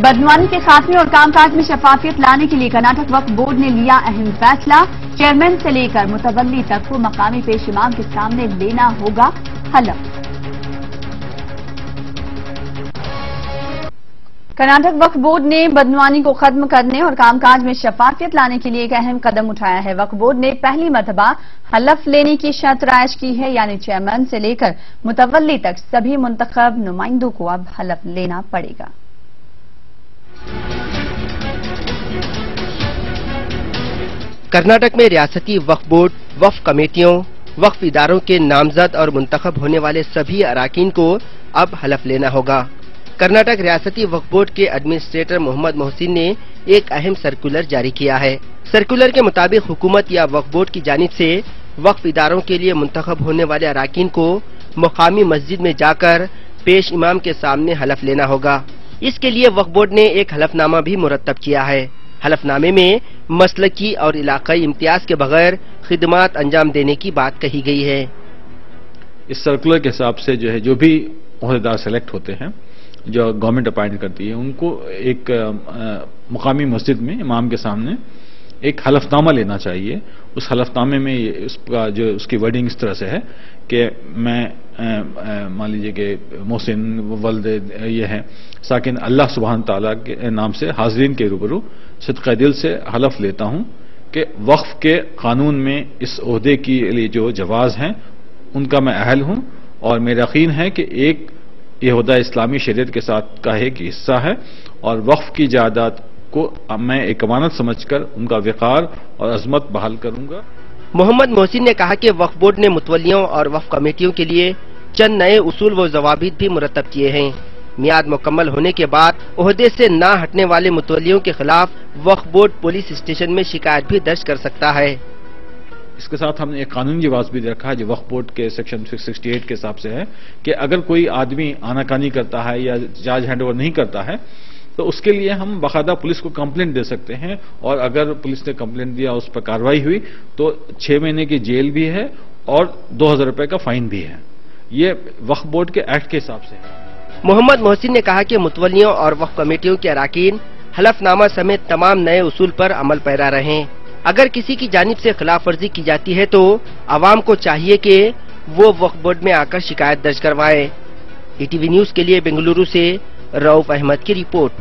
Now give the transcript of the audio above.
بدعنوانی کے خاتمے اور کام کاج میں شفافیت لانے کے لیے کرناٹک وقف بورڈ نے لیا اہم فیصلہ۔ چیئرمین سے لے کر متولی تک کو مقامی پیش امام کے سامنے لینا ہوگا حلف۔ کرناٹک وقف بورڈ نے بدعنوانی کو ختم کرنے اور کام کاج میں شفافیت لانے کے لیے ایک اہم قدم اٹھایا ہے۔ وقف بورڈ نے پہلی مرتبہ حلف لینے کی شرط رائج کی ہے، یعنی چیئرمین سے لے کر متولی تک سبھی منتخب نمائندوں کو اب حلف لینا پڑے گا۔ کرناٹک میں ریاستی وقف بورڈ، وقف کمیٹیوں، وقف اداروں کے نامزد اور منتخب ہونے والے سبھی اراکین کو اب حلف لینا ہوگا۔ کرناٹک ریاستی وقف بورڈ کے ایڈمنسٹریٹر محمد محسن نے ایک اہم سرکولر جاری کیا ہے۔ سرکولر کے مطابق حکومت یا وقف بورڈ کی جانب سے وقف اداروں کے لیے منتخب ہونے والے اراکین کو مقامی مسجد میں جا کر پیش امام کے سامنے حلف لینا ہوگا۔ اس کے لیے وقف بورڈ نے ایک حلف نامہ بھی مرتب کیا ہے۔ حلف نامے میں مسلکی اور علاقائی امتیاز کے بغیر خدمات انجام دینے کی بات کہی گئی ہے۔ اس سرکولر کے حساب سے جو بھی عہدیدار سلیکٹ ہوتے ہیں، جو گورنمنٹ اپائنٹ کرتی ہے، ان کو ایک مقامی مسجد میں امام کے سامنے ایک حلف نامہ لینا چاہیے۔ اس حلف نامے میں اس کی ورڈنگ اس طرح سے ہے کہ میں مان لیجیے کہ محسن ولد یہ ہے ساکن اللہ سبحانہ تعالیٰ کے نام سے حاضرین کے روبرو صدقہ دل سے حلف لیتا ہوں کہ وقف کے قانون میں اس عہدے کے لیے جو جواز ہیں ان کا میں اہل ہوں، اور میرا یقین ہے کہ یہ عہدہ اسلامی شریعت کے ساتھ کا ایک حصہ ہے، اور وقف کی جائیداد کو میں ایک امانت سمجھ کر ان کا وقار اور عظمت بحال کروں گا۔ محمد محسن نے کہا کہ وقف بورڈ نے متولیوں اور وقف کمیٹیوں کے لیے چند نئے اصول و ضوابط بھی مرتب کیے ہیں۔ میعاد مکمل ہونے کے بعد عہدے سے نہ ہٹنے والے متولیوں کے خلاف وقف بورڈ پولیس اسٹیشن میں شکایت بھی درج کر سکتا ہے۔ اس کے ساتھ ہم نے ایک قانونی جواز بھی رکھا ہے جو وقف بورڈ کے سیکشن 668 کے حساب سے ہے کہ اگر کوئی آدمی آناکانی کرتا ہے یا چارج ہینڈ اوور نہیں کرتا ہے تو اس کے لیے ہم باقاعدہ پولیس کو کمپلینٹ دے سکتے ہیں، اور اگر پولیس نے کمپلینٹ دیا اس پر کارروائی ہوئی تو 6 مہینے کی جیل بھی ہے اور 2000 روپے کا فائن بھی ہے۔ یہ وقف بورڈ کے ایکٹ کے حساب سے ہے۔ محمد محسن نے کہا کہ متولیوں اور وقف کمیٹیوں کے اراکین حلف نامہ سمیت تمام نئے اصول پر عمل پیرا رہیں۔ اگر کسی کی جانب سے خلاف ورزی کی جاتی ہے تو عوام کو چاہیے کہ وہ وقف بورڈ میں آ کر شکایت درج کروائے۔ ETV نیوز کے لیے بنگلورو سے رؤف احمد کی رپورٹ۔